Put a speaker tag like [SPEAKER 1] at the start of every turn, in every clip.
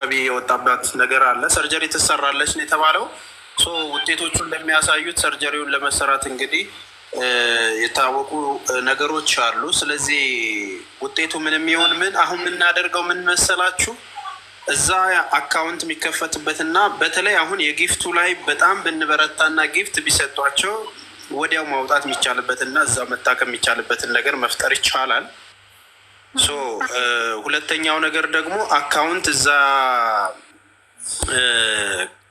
[SPEAKER 1] የወጣባት ነገር አለ። ሰርጀሪ ትሰራለች ነው የተባለው። ውጤቶቹ እንደሚያሳዩት ሰርጀሪውን ለመሰራት እንግዲህ የታወቁ ነገሮች አሉ። ስለዚህ ውጤቱ ምንም ይሁን ምን አሁን የምናደርገው ምን መሰላችሁ? እዛ አካውንት የሚከፈትበትና በተለይ አሁን የጊፍቱ ላይ በጣም ብንበረታና ጊፍት ቢሰጧቸው ወዲያው ማውጣት የሚቻልበትና እዛ መታከም የሚቻልበትን ነገር መፍጠር ይቻላል። ሁለተኛው ነገር ደግሞ አካውንት እዛ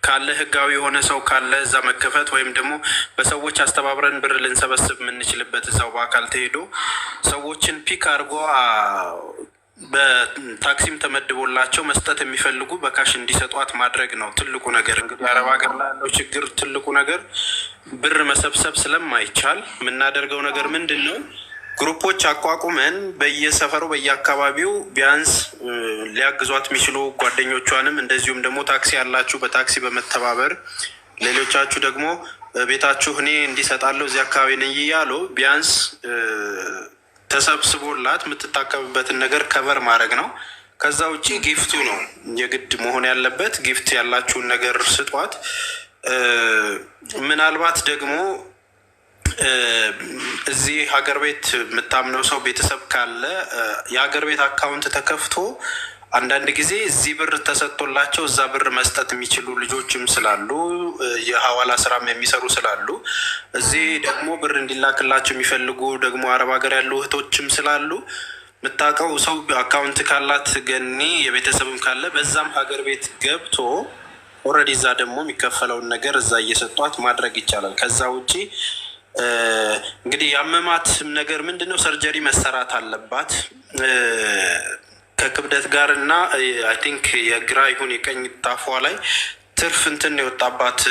[SPEAKER 1] ካለ ህጋዊ የሆነ ሰው ካለ እዛ መከፈት ወይም ደግሞ በሰዎች አስተባብረን ብር ልንሰበስብ የምንችልበት እዛው በአካል ተሄዶ ሰዎችን ፒክ አድርጎ በታክሲም ተመድቦላቸው መስጠት የሚፈልጉ በካሽ እንዲሰጧት ማድረግ ነው ትልቁ ነገር። እንግዲህ አረብ ሀገር ላይ ያለው ችግር ትልቁ ነገር ብር መሰብሰብ ስለማይቻል የምናደርገው ነገር ምንድን ነው? ግሩፖች አቋቁመን በየሰፈሩ በየአካባቢው ቢያንስ ሊያግዟት የሚችሉ ጓደኞቿንም እንደዚሁም ደግሞ ታክሲ ያላችሁ በታክሲ በመተባበር ሌሎቻችሁ ደግሞ ቤታችሁ እኔ እንዲሰጣለሁ እዚህ አካባቢ ነኝ እያሉ ቢያንስ ተሰብስቦላት የምትታከምበትን ነገር ከበር ማድረግ ነው። ከዛ ውጭ ጊፍቱ ነው የግድ መሆን ያለበት። ጊፍት ያላችሁን ነገር ስጧት። ምናልባት ደግሞ እዚህ ሀገር ቤት የምታምነው ሰው ቤተሰብ ካለ የሀገር ቤት አካውንት ተከፍቶ አንዳንድ ጊዜ እዚህ ብር ተሰጥቶላቸው እዛ ብር መስጠት የሚችሉ ልጆችም ስላሉ የሀዋላ ስራም የሚሰሩ ስላሉ እዚህ ደግሞ ብር እንዲላክላቸው የሚፈልጉ ደግሞ አረብ ሀገር ያሉ እህቶችም ስላሉ የምታውቀው ሰው አካውንት ካላት ገኒ የቤተሰብም ካለ በዛም ሀገር ቤት ገብቶ ኦልሬዲ እዛ ደግሞ የሚከፈለውን ነገር እዛ እየሰጧት ማድረግ ይቻላል። ከዛ ውጭ እንግዲህ ያመማት ነገር ምንድነው? ሰርጀሪ መሰራት አለባት ከክብደት ጋር እና አይ ቲንክ የግራ ይሁን የቀኝ ታፏ ላይ ትርፍ እንትን የወጣባት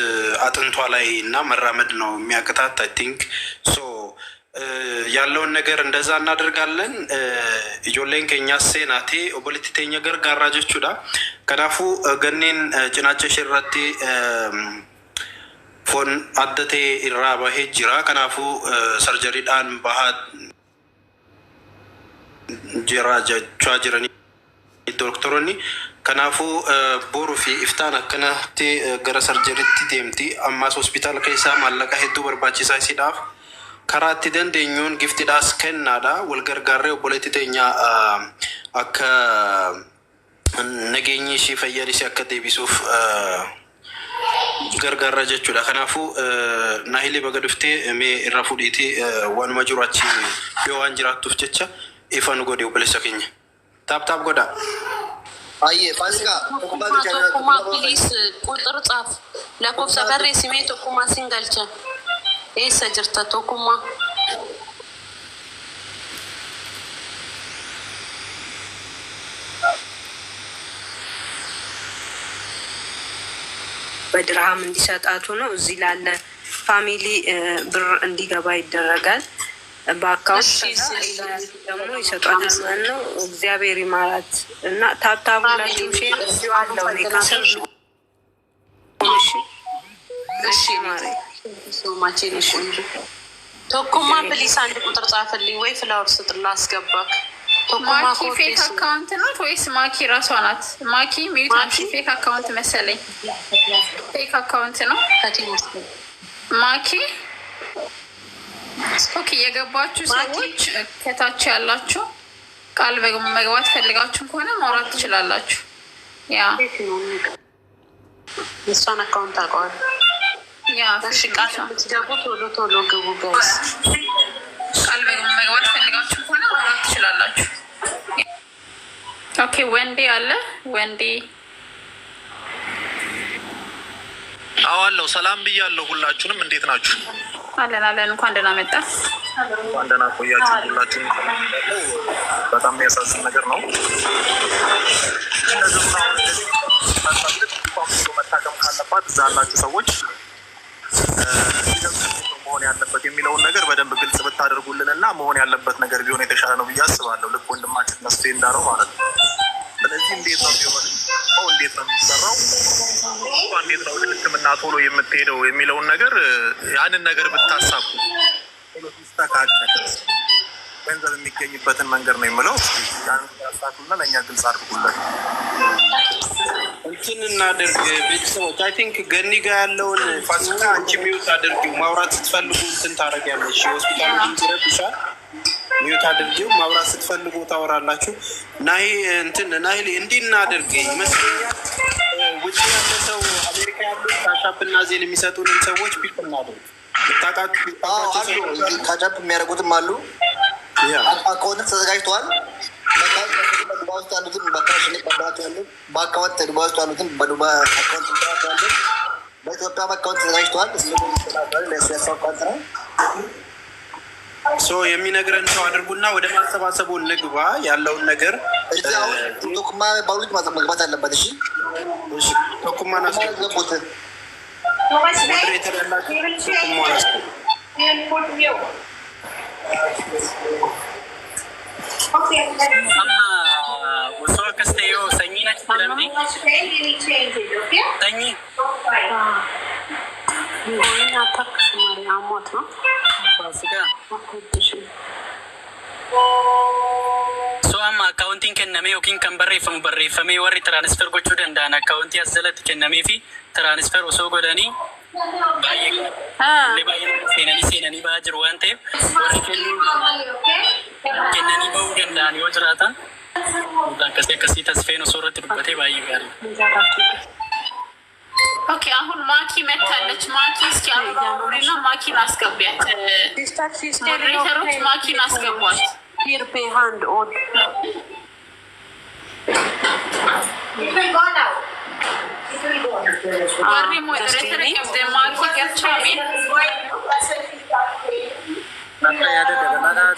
[SPEAKER 1] አጥንቷ ላይ እና መራመድ ነው የሚያቅታት። አይ ቲንክ ያለውን ነገር እንደዛ እናደርጋለን። ኢጆሌን ከኛ ሴናቴ ኦቦሊቲቴኛ ገር ጋራጀቹ ዳ ከናፉ ገኔን ጭናቸ ሽረቴ ፎን አደቴ ኢራ ባሄ ጅራ ከናፉ ሰርጀሪ ዳን ባሃ ጅራ ጀቿ ጅረኒ ዶክተሮኒ ከናፉ ቦሩ ፊ ኢፍታን አከናቴ ገረ ሰርጀሪቲ ዴምቲ አማስ ሆስፒታል ከይሳ ማለቃ ሄዱ በርባቺሳ ሲዳፍ ከራቲ ደንደኙን ጊፍት ዳስ ከናዳ ወልገርጋሬ ፖለቲተኛ አከ ነገኝ ሺ ፈየሪ ሲያከ ዴቢሱፍ ገርጋራ ጀቹዳ ከናፉ ናሂሌ በገዱፍቴ ሜ ኢራፉዲቲ ዋን መጅሯቺ ቢዋን ጅራቱፍ ጀቻ ኢፋን ጎዴው በለሰከኝ ታፕታፕ ጎዳ
[SPEAKER 2] አየ ፋሲካ
[SPEAKER 3] ቶኩማ ፕሊስ ቁጥር ጻፍ ለኮፍ ሰፈሬ ሲሜ ቶኩማ ሲንገልቸ ኤሰ ጅርተ ቶኩማ
[SPEAKER 4] በድርሃም እንዲሰጣቱ ነው። እዚህ ላለ ፋሚሊ ብር እንዲገባ ይደረጋል። በአካውንት ደግሞ ይሰጧል ማለት ነው። እግዚአብሔር ይማራት እና ታብታቡላችሁ ሼር አለው ከስር
[SPEAKER 3] እሺ ማሪ ሶማቼ ነሽ ቶኩማ ፕሊስ አንድ ቁጥር ጻፈልኝ ወይ ፍላወር ስጥላ አስገባክ።
[SPEAKER 5] ማኪ ፌክ አካውንት ነው ወይስ ማኪ ራሷ ናት? ማኪ ሚዩት ፌክ አካውንት መሰለኝ። ፌክ አካውንት ነው ማኪ። ኦኬ የገባችሁ ሰዎች ከታች ያላችሁ ቃል መግባት ፈልጋችሁ ከሆነ ማውራት ትችላላችሁ። ያ
[SPEAKER 3] እሷን አካውንት አውቀዋል። ያ እሺ ቃል ትገቡ ቶሎ ቶሎ ግቡ ጋይስ።
[SPEAKER 5] ቃል መግባት ፈልጋችሁ ከሆነ ማውራት ትችላላችሁ። ኦኬ ወንዴ አለ ወንዴ
[SPEAKER 6] አዋለው ሰላም ብያለሁ። ሁላችሁንም እንዴት ናችሁ?
[SPEAKER 5] አለን አለን። እንኳን ደህና መጣ።
[SPEAKER 6] እንኳን ደህና ቆያችሁ። ሁላችሁንም በጣም የሚያሳዝን ነገር ነው። መታከም ካለባት እዛ ያላችሁ ሰዎች መሆን ያለበት የሚለውን ነገር በደንብ ግልጽ ብታደርጉልን እና መሆን ያለበት ነገር ቢሆን የተሻለ ነው ብዬ አስባለሁ። ልክ ወንድማችን መስፌ እንዳለው ማለት ነው። ስለዚህ እንዴት ነው ቢሆን እንዴት ነው የሚሰራው፣ እንዴት ነው ሕክምና ቶሎ የምትሄደው የሚለውን ነገር ያንን ነገር ብታሳቡ ስተካከል ገንዘብ የሚገኝበትን መንገድ ነው የምለው። ያን ያሳቱና ለእኛ ግልጽ አድርጉለት።
[SPEAKER 1] እንትን እናደርግ ቤተሰቦች። አይ ቲንክ ገኒ ጋር ያለውን ፋሲካ አንቺ ሚውት አድርጊው። ማውራት ስትፈልጉ እንትን ታደርጊያለሽ። ሆስፒታል ይረብሻል። ሚውት አድርጊው። ማውራት ስትፈልጉ ታወራላችሁ። ናሂ እንትን ናሂ እንዲህ እናደርግ ይመስለኛል። ውጭ ያለ ሰው አሜሪካ ያሉ ካሻፕ እና ዜል የሚሰጡንን ሰዎች ፒክ እናደርግ።
[SPEAKER 2] ካቻፕ የሚያደርጉትም አሉ። አካውንት ተዘጋጅተዋል። በዱባይ ውስጥ ያሉትን በካሽ ሊቀበላቸው ያሉ በአካውንት ዱባይ ውስጥ ያሉትን በዱባይ አካውንት ሊቀበላቸው በኢትዮጵያ አካውንት ተዘጋጅተዋል። ያሳውቃት ነው
[SPEAKER 1] የሚነግረን ሰው አድርጉና ወደ ማሰባሰቡ ንግባ። ያለውን ነገር
[SPEAKER 2] ቶኩማ ባሉት መግባት አለበት። እሺ
[SPEAKER 1] ቶኩማ ናስገቡት ሞዴሬተር ያላቸው ቶኩማ ናስገቡ
[SPEAKER 7] Osoo akkas ta'e yoo sanyiin achi filamne sanyii so amma akkaawuntiin kenname yookiin kan barreeffamee warri tiraanisfer gochuu danda'an akkaawuntii as jalatti kennamee fi tiraanisfer osoo godhanii baay'ee seenanii ba'aa jiru waan ta'eef warri kennanii ba'uu danda'an yoo jiraatan akkasii tasfeen osoo irratti dubbatee baay'ee gaarii.
[SPEAKER 5] ኦኬ አሁን ማኪ መታለች። ማኪ እስኪ አሁንና ማኪን አስገቢያት። ሞዴሬተሮች ማኪን አስገቧት።
[SPEAKER 3] ሂር ፔ ሃንድ ኦን
[SPEAKER 5] ዋሪ ሞዴሬተር ከብደ ማኪ ገቻሜ
[SPEAKER 7] Akka yaada dabalataa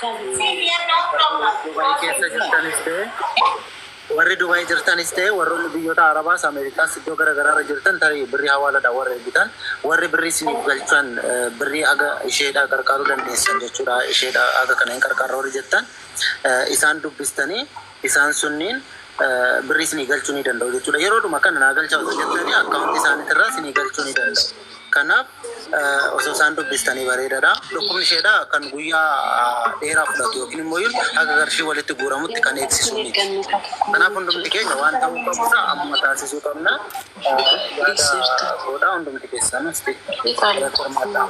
[SPEAKER 7] Dubaay keessa jirtanis ta'e warri Dubaay jirtanis ta'e warroonni biyyoota Arabaas Ameerikaas iddoo garaagaraarra jirtan tarii birrii hawaalaadhaan warra eebitan warri birrii isiniif galchan birrii aga isheedhaa qarqaaruu dandeessan jechuudha. Isheedhaa aga kana hin qarqaarra warri jettan isaan dubbistanii isaan sunniin birrii isinii galchuu ni danda'u jechuudha. Yeroodhuma kana naa galchaa osoo jettanii akkaawuntii isaaniitirraa isinii galchuu ni danda'u. Kanaaf osoo isaan dubbistanii bareedaadha. Dhukkubni isheedha kan guyyaa dheeraa fudhatu yookiin immoo akka qarshii walitti guuramutti kan eegsisu miti. Kanaaf hundumti keenya waan ta'uu qabudha amma taasisuu qabna. Yaada hundumti keessan qormaadha.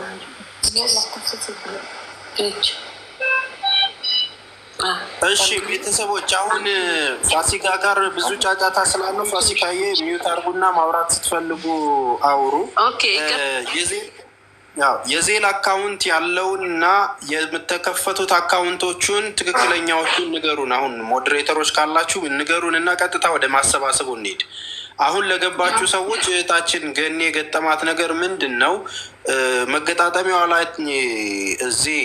[SPEAKER 1] እሺ ቤተሰቦች አሁን ፋሲካ ጋር ብዙ ጫጫታ ስላለው ፋሲካዬ ሚዩት አድርጉና ማውራት ስትፈልጉ አውሩ። የዜል አካውንት ያለውና የምትከፈቱት አካውንቶቹን ትክክለኛዎቹን ንገሩን። አሁን ሞዴሬተሮች ካላችሁ ንገሩን እና ቀጥታ ወደ ማሰባሰቡ እንሂድ። አሁን ለገባችሁ ሰዎች እህታችን ገኔ የገጠማት ነገር ምንድን ነው? መገጣጠሚያዋ ላይ እዚህ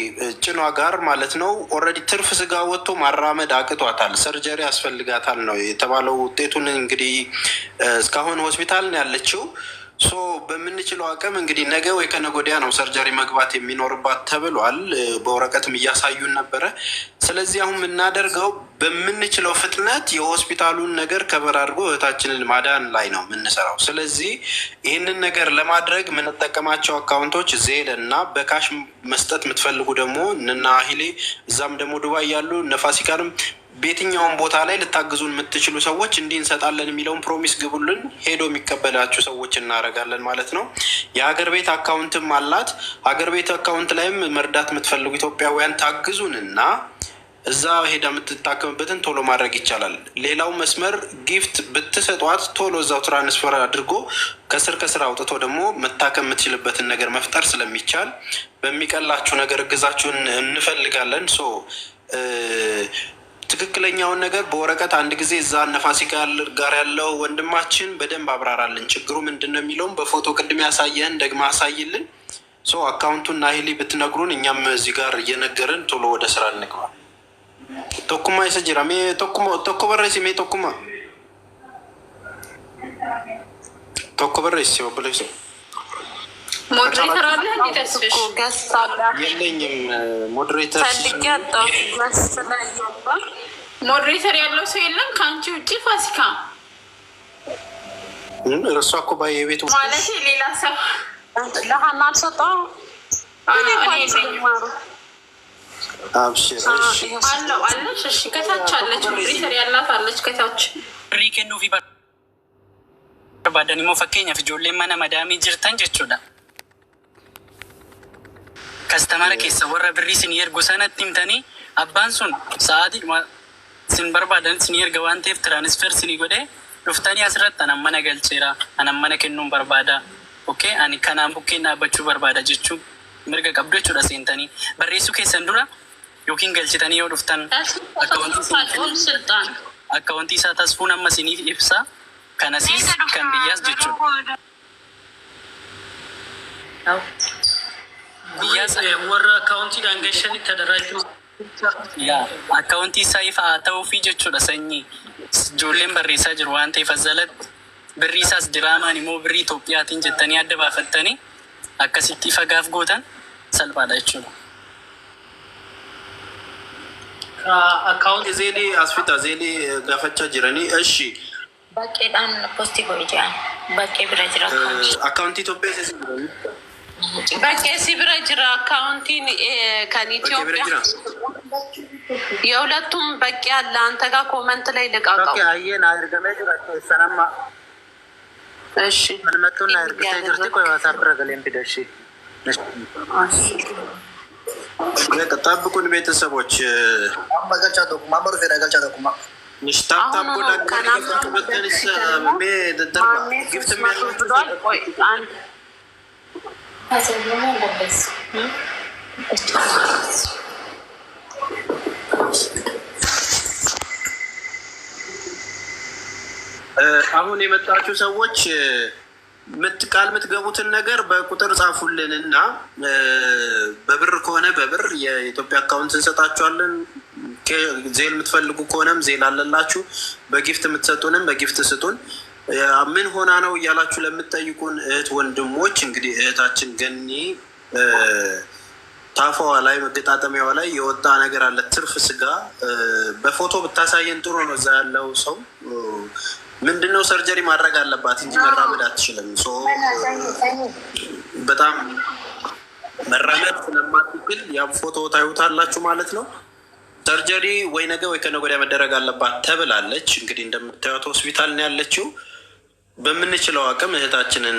[SPEAKER 1] ጭኗ ጋር ማለት ነው ኦልሬዲ ትርፍ ስጋ ወጥቶ ማራመድ አቅቷታል። ሰርጀሪ ያስፈልጋታል ነው የተባለው። ውጤቱን እንግዲህ እስካሁን ሆስፒታል ነው ያለችው። በምንችለው አቅም እንግዲህ ነገ ወይ ከነገ ወዲያ ነው ሰርጀሪ መግባት የሚኖርባት ተብሏል። በወረቀትም እያሳዩን ነበረ። ስለዚህ አሁን የምናደርገው በምንችለው ፍጥነት የሆስፒታሉን ነገር ከበር አድርጎ እህታችንን ማዳን ላይ ነው የምንሰራው። ስለዚህ ይህንን ነገር ለማድረግ የምንጠቀማቸው አካውንቶች ዜል እና በካሽ መስጠት የምትፈልጉ ደግሞ እነና ሂሌ እዛም ደግሞ ዱባይ ያሉ ነፋሲካንም በየትኛውም ቦታ ላይ ልታግዙን የምትችሉ ሰዎች እንዲህ እንሰጣለን የሚለውን ፕሮሚስ ግቡልን። ሄዶ የሚቀበላችሁ ሰዎች እናደርጋለን ማለት ነው። የሀገር ቤት አካውንትም አላት። ሀገር ቤት አካውንት ላይም መርዳት የምትፈልጉ ኢትዮጵያውያን ታግዙንና እዛ ሄዳ የምትታከምበትን ቶሎ ማድረግ ይቻላል። ሌላው መስመር ጊፍት ብትሰጧት ቶሎ እዛው ትራንስፈር አድርጎ ከስር አውጥቶ ደግሞ መታከም የምትችልበትን ነገር መፍጠር ስለሚቻል በሚቀላችሁ ነገር እግዛችሁን እንፈልጋለን። ትክክለኛውን ነገር በወረቀት አንድ ጊዜ እዛ ነፋሲካ ጋር ያለው ወንድማችን በደንብ አብራራልን። ችግሩ ምንድን ነው የሚለውም በፎቶ ቅድም ያሳየህን ደግማ አሳይልን። አካውንቱን ናሂሊ ብትነግሩን እኛም እዚህ ጋር እየነገርን ቶሎ ወደ ስራ እንግባ። ቶኩማ ይሰጅራ ቶኮ በሬሲ ሜ ቶኩማ ቶኮ በሬሲ ወብለሽ
[SPEAKER 5] ሞዴሬተር አለ እንዴ? ተስፍሽ
[SPEAKER 1] የለኝም። ሞዴሬተር
[SPEAKER 5] ሞዴሬተር ያለው ሰው የለም ከአንቺ ውጭ ፋሲካ።
[SPEAKER 1] እሷ እኮ የቤቱ
[SPEAKER 5] ማለት ሌላ ሰው
[SPEAKER 3] ለሀና አልሰጠው
[SPEAKER 5] አለው አለች። እሺ ከታች አለች ሞዴሬተር ያላት አለች ከታች
[SPEAKER 7] ሪከንዱ
[SPEAKER 8] barbaadan immoo fakkeenyaaf ijoolleen mana madaamii jirtan jechuudha. Kastamara keessa warra birrii isin ergu sanatti himtanii abbaan sun sa'aatii isin barbaadan isin erga waan ta'eef tiraanisfer isinii godhee dhuftanii asirratti anan mana galcheera anan mana kennuun barbaada. Okay, ani kanaan bukkeen dhaabbachuu barbaada jechuun mirga qabdu jechuudha seentanii barreessuu keessan dura yookiin galchitanii yoo dhuftan akka wanti isaa tasfuun amma isiniif ibsa kanasiis kan biyyaas jechuudha. Biyyaas
[SPEAKER 9] warra akkaawuntiidhaan gashan tadaraatti
[SPEAKER 8] akkaawuntii isaa ifa haa ta'uufi jechuudha sanyii ijoolleen barreessaa jiru waan ta'eef azalatti birrii isaas diraamaan immoo birrii Itoophiyaatiin jettanii adda baafattanii akkasitti ifa gaaf gootan salphaadha jechuudha.
[SPEAKER 1] Akkaawunti zeelii asfita zeelii gaafachaa jiranii eshi
[SPEAKER 10] bakkeedhaan postii godhe jedhan bakkee bira jira
[SPEAKER 1] akkaawuntii Itoophiyaa isa jiranii
[SPEAKER 3] bakkee si bira jira akkaawuntiin kan Itoophiyaa የሁለቱም በቂ ያለ አንተ ጋር ኮመንት ላይ ልቃቀው
[SPEAKER 7] ኦኬ አየና አርገመ ጅራቶ ሰናማ
[SPEAKER 3] እሺ
[SPEAKER 7] ምን መጥቶና አርገተ ጅርቲ ቆይ ዋትስአፕ ረገለም ቢደሽ
[SPEAKER 1] ጠብቁን ቤተሰቦች
[SPEAKER 2] ማገቻ ዶኩማ ማመሩ ፈዳ ገልቻ ዶኩማ
[SPEAKER 1] ንሽታብታብ ጎዳ ከበተንስ ሜ ደርባ ጊፍት የሚያደርጉት
[SPEAKER 3] ቆይ አንድ
[SPEAKER 10] አዘለማ እንደበስ
[SPEAKER 1] አሁን የመጣችሁ ሰዎች ቃል የምትገቡትን ነገር በቁጥር ጻፉልንና በብር ከሆነ በብር የኢትዮጵያ አካውንት እንሰጣችኋለን። ዜል የምትፈልጉ ከሆነም ዜል አለላችሁ። በጊፍት የምትሰጡንም በጊፍት ስጡን። ምን ሆና ነው እያላችሁ ለምትጠይቁን እህት ወንድሞች እንግዲህ እህታችን ገኒ ታፋዋ ላይ መገጣጠሚያዋ ላይ የወጣ ነገር አለ። ትርፍ ስጋ በፎቶ ብታሳየን ጥሩ ነው። እዛ ያለው ሰው ምንድነው ሰርጀሪ ማድረግ አለባት እንጂ መራመድ አትችልም። በጣም መራመድ ስለማትችል ያ ፎቶ ታዩታላችሁ ማለት ነው። ሰርጀሪ ወይ ነገ ወይ ከነገ ወዲያ መደረግ አለባት ተብላለች። እንግዲህ እንደምታዩት ሆስፒታል ነው ያለችው። በምንችለው አቅም እህታችንን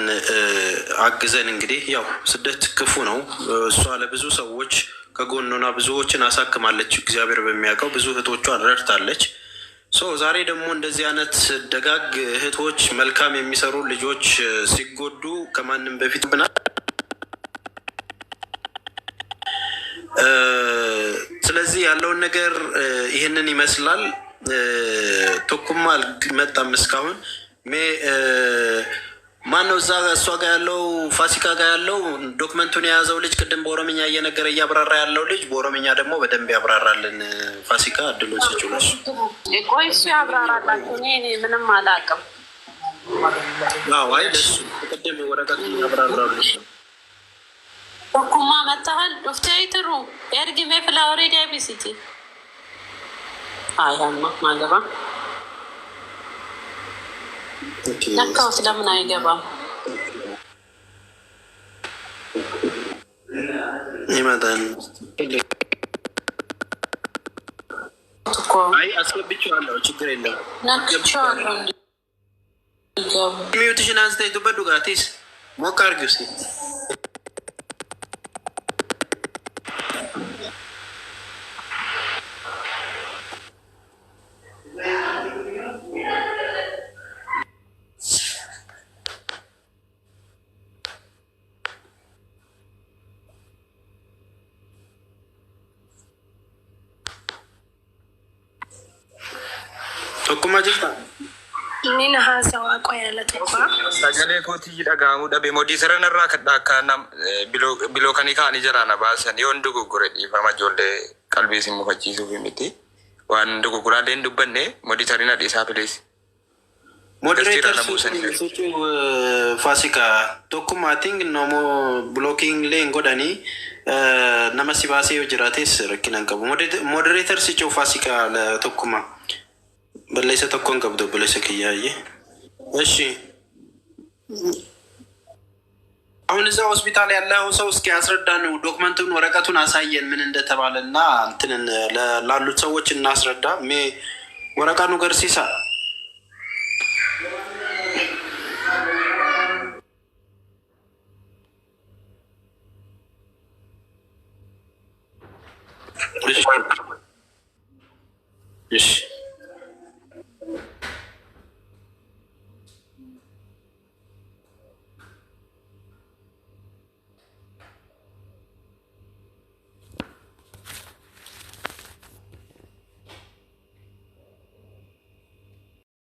[SPEAKER 1] አግዘን እንግዲህ ያው ስደት ክፉ ነው። እሷ ለብዙ ሰዎች ከጎኗ ብዙዎችን አሳክማለች። እግዚአብሔር በሚያውቀው ብዙ እህቶቿን ረድታለች። ዛሬ ደግሞ እንደዚህ አይነት ደጋግ እህቶች መልካም የሚሰሩ ልጆች ሲጎዱ ከማንም በፊት ብናል። ስለዚህ ያለውን ነገር ይህንን ይመስላል። ቶኩማ አልመጣም እስካሁን። ማነው እዛ እሷ ጋር ያለው ፋሲካ ጋር ያለው ዶክመንቱን የያዘው ልጅ ቅድም በኦሮምኛ እየነገረ እያብራራ ያለው ልጅ በኦሮምኛ ደግሞ በደንብ ያብራራልን። ፋሲካ እድሉን ስጪው ለሱ።
[SPEAKER 3] ቆይ እሱ ያብራራላችሁ። እኔ ምንም አላውቅም።
[SPEAKER 1] አይ ለሱ ቅድም ወረቀቱን ያብራራሉ።
[SPEAKER 3] ቶኩማ መጣሃል ዶፍቴይትሩ ኤርጊሜ ፍላወሬ ዲያቢሲቲ አያማ ማለባ ለካው ስለምን አይገባም?
[SPEAKER 1] ይመጣል እኮ። አይ አስገብቼዋለሁ፣ ችግር የለም።
[SPEAKER 3] ነክቼዋለሁ።
[SPEAKER 1] ሚዩትሽን አንስተሽ ዱበዱጋቲስ ሞቅ አድርጊው እስኪ። Tokkummaa jirta?
[SPEAKER 11] Inni na haasawaa qoyaala tokko.
[SPEAKER 12] Sagalee kootii dhagahamuu dhabe modii saran irraa kadhaa akka biloo kan kaa'anii jiraana baasan yoo dogoggore dhiifama ijoollee qalbii isin mufachiisuuf miti. Waan dogoggoraalee hin dubbanne modii sarin adhiisaa filees.
[SPEAKER 1] ፋሲካ tokkummaatiin nomo blocking leen godhanii nama si baasee yoo jiraates rakkina hin qabu. Moderator si cuu ፋሲካ tokkummaa balleessa tokko hin qabdu balleessa kiyyaayye. እሺ አሁን እዛ ሆስፒታል ያለው ሰው እስኪ ያስረዳን፣ ዶክመንቱን ወረቀቱን አሳየን ምን እንደተባለና እንትን ላሉት ሰዎች እናስረዳ። ወረቀቱ ገርሲሳ እሺ